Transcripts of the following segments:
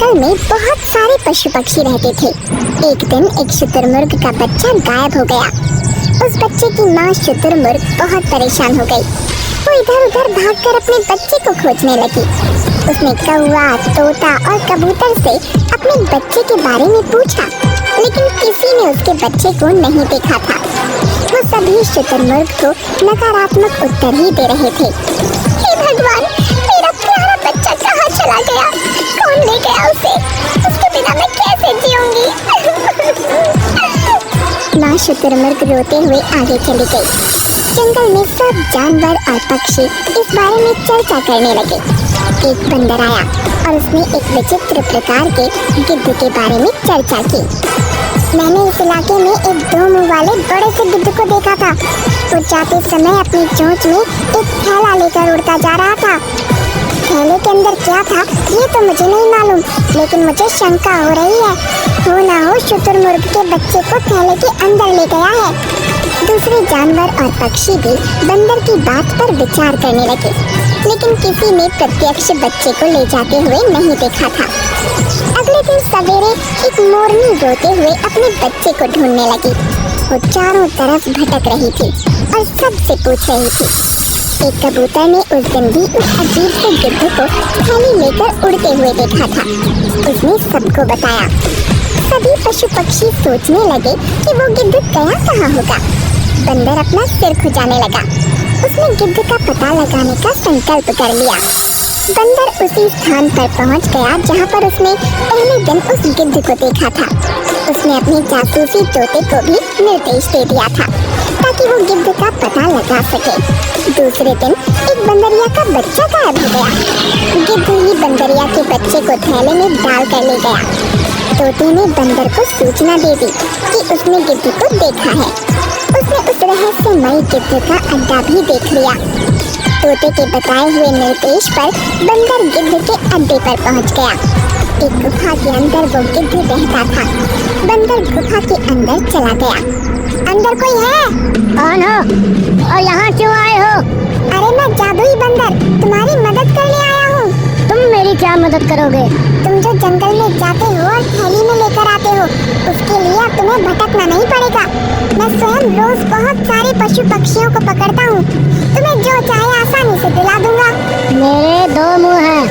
जंगल में बहुत सारे पशु पक्षी रहते थे। एक दिन एक शुतुरमुर्ग का बच्चा गायब हो गया। उस बच्चे की माँ शुतुरमुर्ग बहुत परेशान हो गई। वो इधर उधर भागकर अपने बच्चे को खोजने लगी। उसने कौवा, तोता और कबूतर से अपने बच्चे के बारे में पूछा, लेकिन किसी ने उसके बच्चे को नहीं देखा था। वो सभी शुतुरमुर्ग को नकारात्मक उत्तर ही दे रहे थे। हे भगवान, मेरा प्यारा बच्चा कहाँ चला गया? कौन ले गया उसे? उसके बिना मैं कैसे जीऊंगी? माँ शुतुरमुर्ग रोते हुए आगे चली गई। जंगल में सब जानवर और पक्षी इस बारे में चर्चा करने लगे। एक बंदर आया और उसने एक विचित्र प्रकार के गिद्ध के बारे में चर्चा की। मैंने इस इलाके में एक 2 मुंह वाले बड़े से गिद्ध को देखा था। वो जाते समय अपनी चोंच में एक थैला लेकर उड़ता जा रहा था। थैले के अंदर क्या था ये तो मुझे नहीं मालूम, लेकिन मुझे शंका हो रही है। हो ना हो शुतुरमुर्ग के बच्चे को थैले के अंदर ले गया है। दूसरे जानवर और पक्षी भी बंदर की बात पर विचार करने लगे, लेकिन किसी ने प्रत्यक्ष बच्चे को ले जाते हुए नहीं देखा था। अगले दिन सवेरे एक मोरनी रोते हुए अपने बच्चे को ढूंढने लगी। वो चारों तरफ भटक रही थी और सबसे पूछ रही थी। एक कबूतर ने उस दिन भी उस अजीब से गिद्ध को थैली लेकर उड़ते हुए देखा था। उसने सबको बताया। सभी पशु पक्षी सोचने लगे कि वो गिद्ध गया कहाँ होगा। बंदर अपना सिर खुजाने लगा। उसने गिद्ध का पता लगाने का संकल्प कर लिया। बंदर उसी स्थान पर पहुंच गया जहां पर उसने पहले दिन उस गिद्ध को देखा था। उसने अपने जासूसी तोते को भी निर्देश दे दिया था ताकि वो गिद्ध का पता लगा सके। दूसरे दिन एक बंदरिया का बच्चा गायब हो गया। गिद्ध ही बंदरिया के बच्चे को थैले में डाल कर ले गया। तोते ने बंदर को सूचना दे दी कि उसने गिद्ध को देखा है। उसने उस रहस्यमयी गिद्ध का अड्डा भी देख लिया। तोते के बताए हुए निर्देश पर बंदर गिद्ध के अड्डे पर पहुंच गया। एक गुफा के अंदर वो गिद्ध रहता था। बंदर गुफा के अंदर चला गया। अंदर कोई है? कौन हो और यहाँ क्यों आए हो? अरे मैं जादुई बंदर तुम्हारी मदद करने आया हूँ। तुम मेरी क्या मदद करोगे? तुम जो जंगल में जाते हो और थैली में लेकर आते हो, उसके लिए अब तुम्हें भटकना नहीं पड़ेगा। मैं स्वयं रोज बहुत सारे पशु पक्षियों को पकड़ता हूँ। तुम्हें जो चाहे आसानी से दिला दूंगा। मेरे 2 मुंह हैं।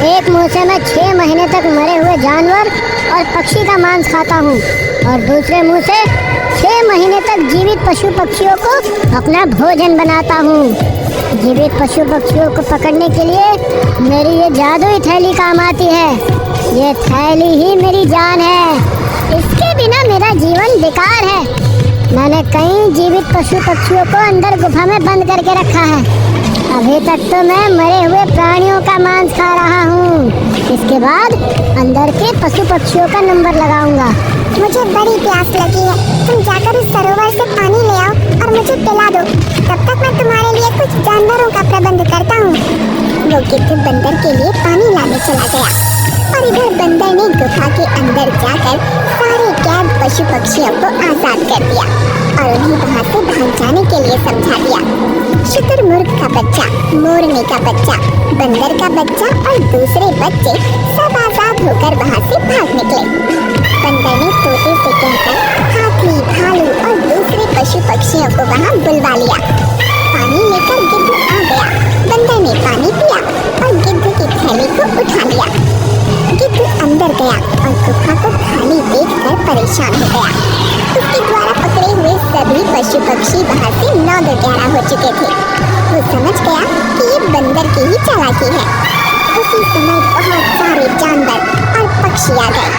एक मुंह से मैं 6 महीने तक मरे हुए जानवर और पक्षी का मांस खाता हूँ और दूसरे मुंह से 6 महीने तक जीवित पशु पक्षियों को अपना भोजन बनाता हूँ। जीवित पशु पक्षियों को पकड़ने के लिए मेरी ये जादुई थैली काम आती है। ये थैली ही मेरी जान है। इसके बिना मेरा जीवन बेकार है। मैंने कई जीवित पशु पक्षियों को अंदर गुफा में बंद करके रखा है। अभी तक तो मैं मरे हुए प्राणियों का मांस खा रहा हूँ। इसके बाद अंदर के पशु पक्षियों का नंबर लगाऊंगा। मुझे बड़ी प्यास लगी है। तुम जाकर उस सरोवर से पानी ले आओ और मुझे पिला दो। तब तक मैं तुम्हारे लिए कुछ जानवरों का प्रबंध करता हूँ। वो गिद्ध बंदर के लिए पानी लाने चला गया और इधर बंदर ने गुफा के अंदर जाकर सारे कैद पशु पक्षियों को आजाद कर दिया और उन्हें वहाँ से भाग जाने के लिए समझा दिया। शुतुरमुर्ग का बच्चा, मोरनी का बच्चा, बंदर का बच्चा और दूसरे बच्चे सब आजाद होकर वहाँ से भाग निकले। बंदर ने तोते से कहकर हाथी, भालू और दूसरे पशु पक्षियों को वहाँ बुलवा लिया। पानी लेकर गिद्ध आ गया। बंदर ने पानी पिया और गिद्ध की थैली को उठा लिया। गिद्ध अंदर गया और गुफा को खाली देखकर परेशान हो गया। उसके द्वारा पकड़े हुए सभी पशु पक्षी वहाँ से 9-11 हो चुके थे। वो समझ गया कि ये बंदर की ही चालाकी है। उसी समय बहुत सारे जानवर और पक्षी आ गए।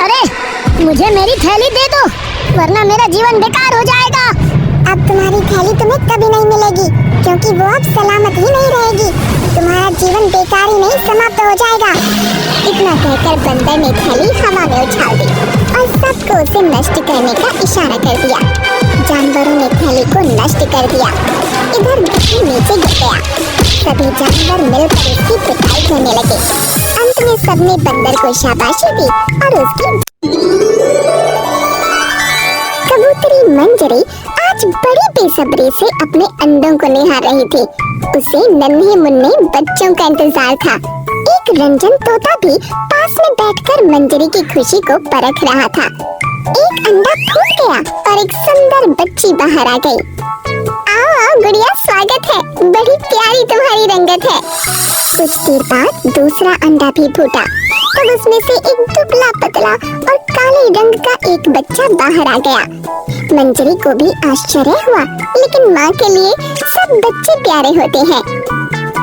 अरे मुझे मेरी थैली दे दो, वरना मेरा जीवन बेकार हो जाएगा। अब तुम्हारी थैली तुम्हें कभी नहीं मिलेगी, क्योंकि वो अब सलामत ही नहीं रहेगी। तुम्हारा जीवन बेकार ही नहीं समाप्त हो जाएगा। इतना कहकर बंदर ने थैली हवा में उछाल दी और सबको उसे नष्ट करने का इशारा कर दिया। जानवरों ने थैली को नष्ट कर दिया। इधर गिद्ध नीचे गिर गया। सभी जानवर मिलकर उसकी पिटाई करने लगे। अंत में सबने बंदर को शाबाशी दी और उसकी कबूतरी मंजरी आज बड़ी बेसब्री से अपने अंडों को निहार रही थी। उसे नन्हे मुन्ने बच्चों का इंतजार था। एक रंजन तोता भी पास में बैठकर मंजरी की खुशी को परख रहा था। एक अंडा फूट गया और एक सुंदर बच्ची बाहर आ गई। आओ आओ गुड़िया, स्वागत है, बड़ी प्यारी तुम्हारी रंगत है। कुछ देर बाद दूसरा अंडा भी फूटा, तब उसमें से एक दुबला पतला और काले रंग का एक बच्चा बाहर आ गया। मंजरी को भी आश्चर्य हुआ, लेकिन माँ के लिए सब बच्चे प्यारे होते हैं।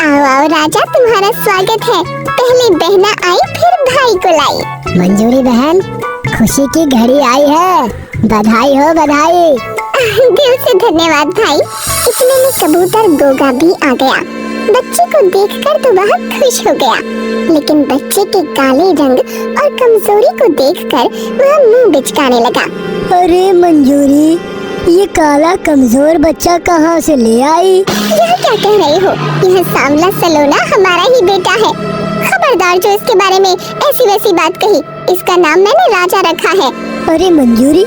आओ आओ राजा, तुम्हारा स्वागत है। पहले बहना आई, फिर भाई को लाई। मंजूरी बहन, खुशी की घड़ी आई है, बधाई हो बधाई। दिल से धन्यवाद भाई। इतने में कबूतर गोगा भी आ गया। बच्चे को देखकर तो वह खुश हो गया, लेकिन बच्चे के काले रंग और कमजोरी को देखकर वह मुंह बिचकाने लगा। अरे मंजूरी, ये काला कमजोर बच्चा कहाँ से ले आई? यह क्या कह रहे हो? यह सांवला सलोना हमारा ही बेटा है। खबरदार जो इसके बारे में ऐसी वैसी बात कही। इसका नाम मैंने राजा रखा है। अरे मंजूरी,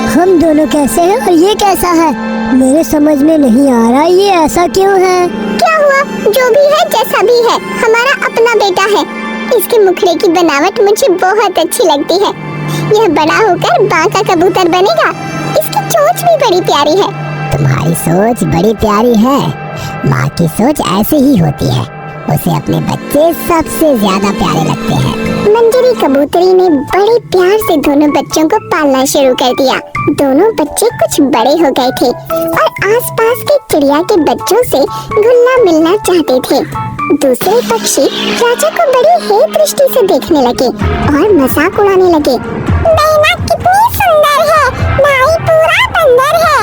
हम दोनों कैसे हैं और ये कैसा है? मेरे समझ में नहीं आ रहा, ये ऐसा क्यों है? क्या हुआ? जो भी है जैसा भी है, हमारा अपना बेटा है। इसके मुखड़े की बनावट मुझे बहुत अच्छी लगती है। यह बड़ा होकर बांका कबूतर बनेगा। इसकी चोंच भी बड़ी प्यारी है। तुम्हारी सोच बड़ी प्यारी है। माँ की सोच ऐसे ही होती है, उसे अपने बच्चे सबसे ज्यादा प्यारे लगते हैं। मंजरी कबूतरी ने बड़े प्यार से दोनों बच्चों को पालना शुरू कर दिया। दोनों बच्चे कुछ बड़े हो गए थे और आसपास के चिड़िया के बच्चों से घुलना मिलना चाहते थे। दूसरे पक्षी राजा को बड़ी हे दृष्टि से देखने लगे और मजाक उड़ाने लगे। मैना कितनी सुंदर है, भाई पूरा बंदर है।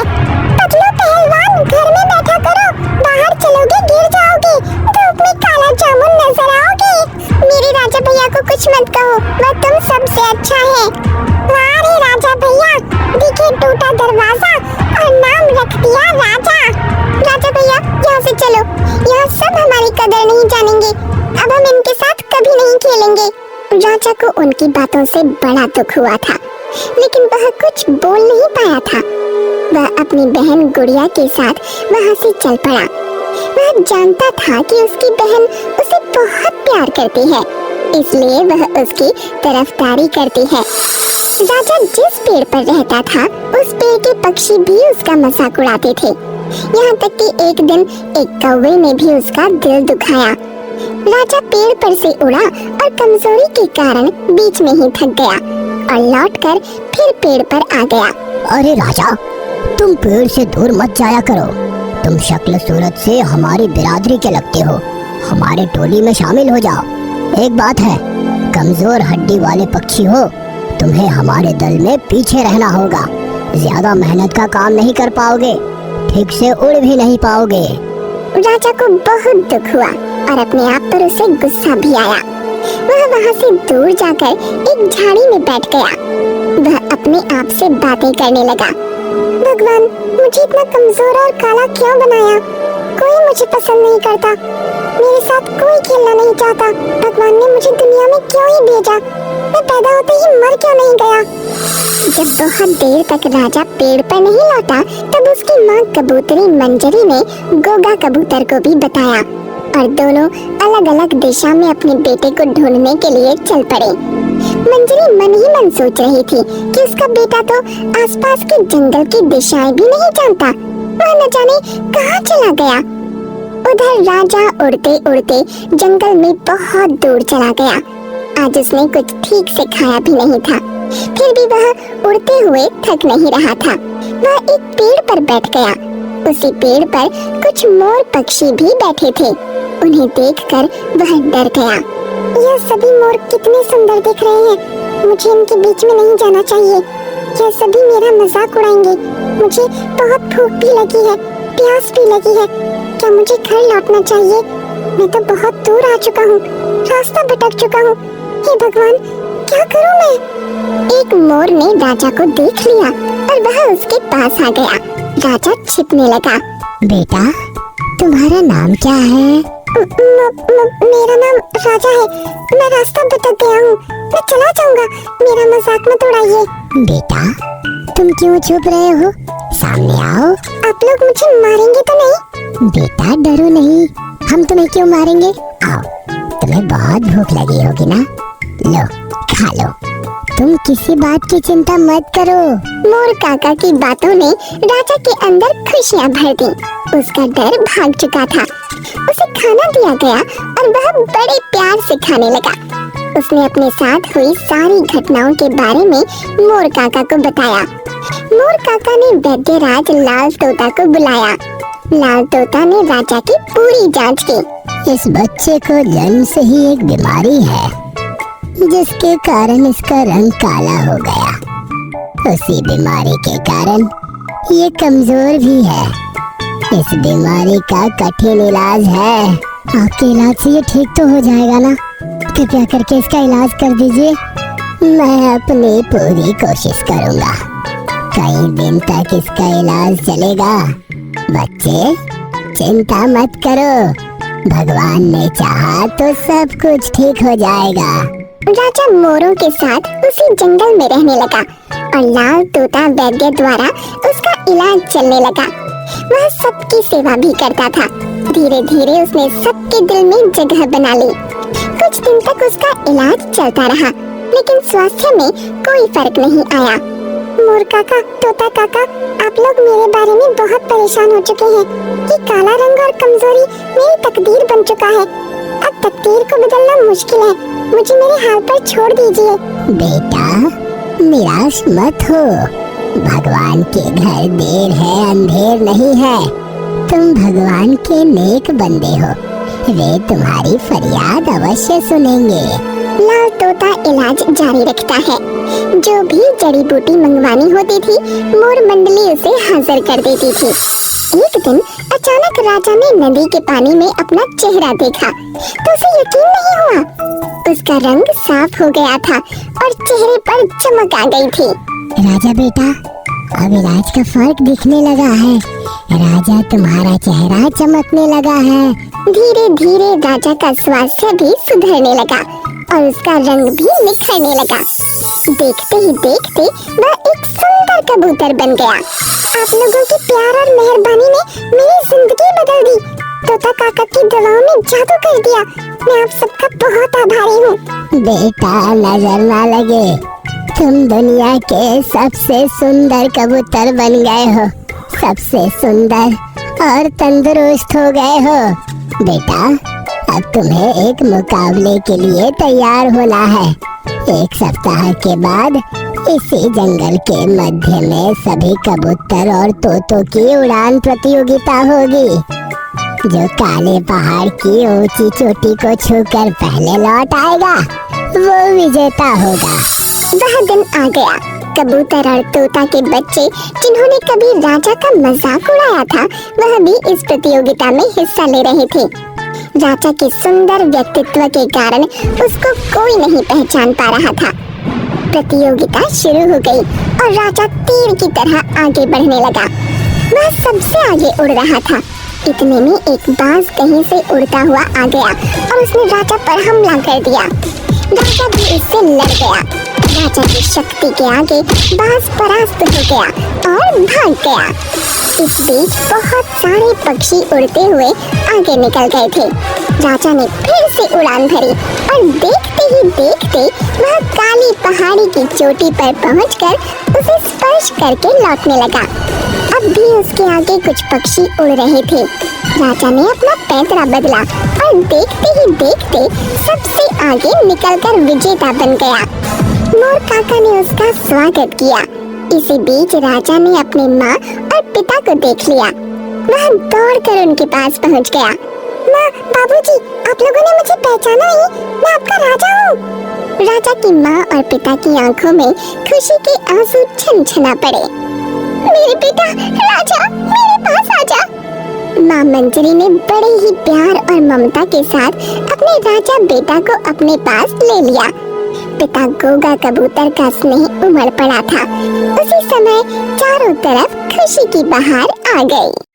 पतलू पहलवान, घर में बैठा करो, बाहर चलोगे गिर जाओगे, धूप में काला जामुन नजर आओगे। मेरे राजा भैया को कुछ मत कहो, वह तुम सबसे अच्छा है। वाह रे राजा भैया, दिखे टूटा दरवाजा और नाम रख दिया राजा। राजा भैया यहाँ से चलो, यहाँ सब हमारी कदर नहीं जानेंगे। अब हम इनके साथ कभी नहीं खेलेंगे। राजा को उनकी बातों से बड़ा दुख हुआ था, लेकिन वह कुछ बोल नहीं पाया था। वह अपनी बहन गुड़िया के साथ वहाँ से चल पड़ा। वह जानता था कि उसकी बहन उसे बहुत प्यार करती है, इसलिए वह उसकी तरफदारी करती है। राजा जिस पेड़ पर रहता था, उस पेड़ के पक्षी भी उसका मजाक उड़ाते थे। यहाँ तक कि एक दिन एक कौवे ने भी उसका दिल दुखाया। राजा पेड़ पर से उड़ा और कमजोरी के कारण बीच में ही थक गया और लौटकर फिर पेड़ पर आ गया। अरे राजा, तुम पेड़ से दूर मत जाया करो। तुम शक्ल सूरत से हमारी बिरादरी के लगते हो, हमारे टोली में शामिल हो जाओ। एक बात है, कमजोर हड्डी वाले पक्षी हो, तुम्हें हमारे दल में पीछे रहना होगा। ज्यादा मेहनत का काम नहीं कर पाओगे, ठीक से उड़ भी नहीं पाओगे। राजा को बहुत दुख हुआ और अपने आप पर उसे गुस्सा भी आया। वह वहाँ से दूर जाकर एक झाड़ी में बैठ गया। वह अपने आप से बातें करने लगा। भगवान, मुझे इतना कमजोर और काला क्यों बनाया? कोई मुझे पसंद नहीं करता, मेरे साथ कोई खेलना नहीं चाहता। भगवान ने मुझे दुनिया में क्यों ही भेजा? मैं पैदा होते ही मर क्यों नहीं गया? जब बहुत देर तक राजा पेड़ पर नहीं लौटा, तब उसकी माँ कबूतरी मंजरी ने गोगा कबूतर को भी बताया और दोनों अलग अलग दिशा में अपने बेटे को ढूंढने के लिए चल पड़े। मंजरी मन ही मन सोच रही थी कि उसका बेटा तो आसपास के जंगल की दिशाएं भी नहीं जानता, वह न जाने कहाँ चला गया। उधर राजा उड़ते उड़ते जंगल में बहुत दूर चला गया। आज उसने कुछ ठीक से खाया भी नहीं था, फिर भी वह उड़ते हुए थक नहीं रहा था। वह एक पेड़ पर बैठ गया। उसी पेड़ पर कुछ मोर पक्षी भी बैठे थे। उन्हें देखकर वह डर गया। यह सभी मोर कितने सुंदर दिख रहे हैं, मुझे इनके बीच में नहीं जाना चाहिए। यह सभी मेरा मजाक उड़ाएंगे। मुझे बहुत भूख भी लगी है, प्यास भी लगी है। क्या मुझे घर लौटना चाहिए? मैं तो बहुत दूर आ चुका हूँ, रास्ता भटक चुका हूँ। हे भगवान, क्या करूँ मैं? एक मोर ने राजा को देख लिया और वह उसके पास आ गया। राजा छिपने लगा। बेटा, तुम्हारा नाम क्या है? मेरा नाम राजा है। मैं रास्ता भटक गया हूँ, मैं चला जाऊंगा, मेरा मजाक मत उड़ाइए। बेटा, तुम क्यों छुप रहे हो? सामने आओ। आप लोग मुझे मारेंगे तो नहीं? बेटा डरो नहीं, हम तुम्हें क्यों मारेंगे? आओ, तुम्हें बहुत भूख लगी होगी ना, लो खा लो। तुम किसी बात की चिंता मत करो। मोर काका की बातों ने राजा के अंदर खुशियां भर दी। उसका डर भाग चुका था। उसे खाना दिया गया और वह बड़े प्यार से खाने लगा। उसने अपने साथ हुई सारी घटनाओं के बारे में मोर काका को बताया। मोर काका ने वैद्यराज लाल तोता को बुलाया। लाल तोता ने राजा की पूरी जांच की। इस बच्चे को जन्म से ही एक बीमारी है, जिसके कारण इसका रंग काला हो गया। उसी बीमारी के कारण ये कमजोर भी है। इस बीमारी का कठिन इलाज है। आपके इलाज से ये ठीक तो हो जाएगा ना? कृपया करके इसका इलाज कर दीजिए। मैं अपनी पूरी कोशिश करूंगा। कई दिन तक इसका इलाज चलेगा। बच्चे चिंता मत करो, भगवान ने चाहा तो सब कुछ ठीक हो जाएगा। राजा मोरों के साथ उसी जंगल में रहने लगा और लाल तोता वैद्य द्वारा उसका इलाज चलने लगा। वह सबकी सेवा भी करता था। धीरे धीरे उसने सबके दिल में जगह बना ली। कुछ दिन तक उसका इलाज चलता रहा, लेकिन स्वास्थ्य में कोई फर्क नहीं आया। मोर काका, तोता काका, आप लोग मेरे बारे में बहुत परेशान हो चुके हैं। ये काला रंग और कमजोरी मेरी तकदीर बन चुका है। अब तकदीर को बदलना मुश्किल है। मुझे मेरे हाल पर छोड़ दीजिए। बेटा, निराश मत हो। भगवान के घर देर है अंधेर नहीं है। तुम भगवान के नेक बंदे हो। वे तुम्हारी फरियाद अवश्य सुनेंगे। लाल तोता इलाज जारी रखता है। जो भी जड़ी बूटी मंगवानी होती थी, मोर मंडली उसे हाजिर कर देती थी। एक दिन अचानक राजा ने नदी के पानी में अपना चेहरा देखा तो उसे यकीन नहीं हुआ। उसका रंग साफ हो गया था और चेहरे पर चमक आ गई थी। राजा बेटा, अब इलाज का फर्क दिखने लगा है। राजा, तुम्हारा चेहरा चमकने लगा है। धीरे धीरे राजा का स्वास्थ्य भी सुधरने लगा और उसका रंग भी निखरने लगा। देखते ही देखते वह एक सुंदर कबूतर बन गया। आप लोगों की प्यार और मेहरबानी ने मेरी जिंदगी बदल दी। तोता काका की दवाओं ने जादू कर दिया। मैं आप सबका बहुत आभारी हूँ। बेटा, नजर ना लगे, तुम दुनिया के सबसे सुंदर कबूतर बन गए हो। सबसे सुंदर और तंदुरुस्त हो गए हो। बेटा, अब तुम्हें एक मुकाबले के लिए तैयार होना है। 1 सप्ताह के बाद इसी जंगल के मध्य में सभी कबूतर और तोतों की उड़ान प्रतियोगिता होगी। जो काले पहाड़ की ऊंची चोटी को छूकर पहले लौट आएगा, वो विजेता होगा। वह दिन आ गया। कबूतर और तोता के बच्चे, जिन्होंने कभी राजा का मजाक उड़ाया था, वह भी इस प्रतियोगिता में हिस्सा ले रहे थे। राजा के सुंदर व्यक्तित्व के कारण उसको कोई नहीं पहचान पा रहा था। प्रतियोगिता शुरू हो गई और राजा तीर की तरह आगे बढ़ने लगा। वह सबसे आगे उड़ रहा था। इतने में एक बाज कहीं से उड़ता हुआ आ गया और उसने राजा पर हमला कर दिया। राजा भी इससे लड़ गया। राजा की शक्ति के आगे बाज परास्त हो गया और भाग गया। इस बीच बहुत सारे पक्षी उड़ते हुए आगे निकल गए थे। राजा ने फिर से उड़ान भरी और देखते ही देखते वह काली पहाड़ी की चोटी पर पहुंचकर उसे स्पर्श करके लौटने लगा। अब भी उसके आगे कुछ पक्षी उड़ रहे थे। राजा ने अपना पैतरा बदला और देखते ही देखते सबसे आगे निकलकर विजेता बन गया। मोर काका ने उसका स्वागत किया। इसी बीच राजा ने अपनी माँ और पिता को देख लिया। वह दौड़कर उनके पास पहुँच गया। माँ, बाबूजी, आप लोगों ने मुझे पहचाना नहीं? मैं आपका राजा हूँ। राजा की माँ और पिता की आंखों में खुशी के आंसू छनछना पड़े। मेरे बेटा राजा, मेरे पास आजा। माँ मंजरी ने बड़े ही प्यार और ममता के साथ अपने राजा बेटा को अपने पास ले लिया। पिता गोगा कबूतर का स्नेह उमड़ पड़ा था। उसी समय चारों तरफ खुशी की बहार आ गई।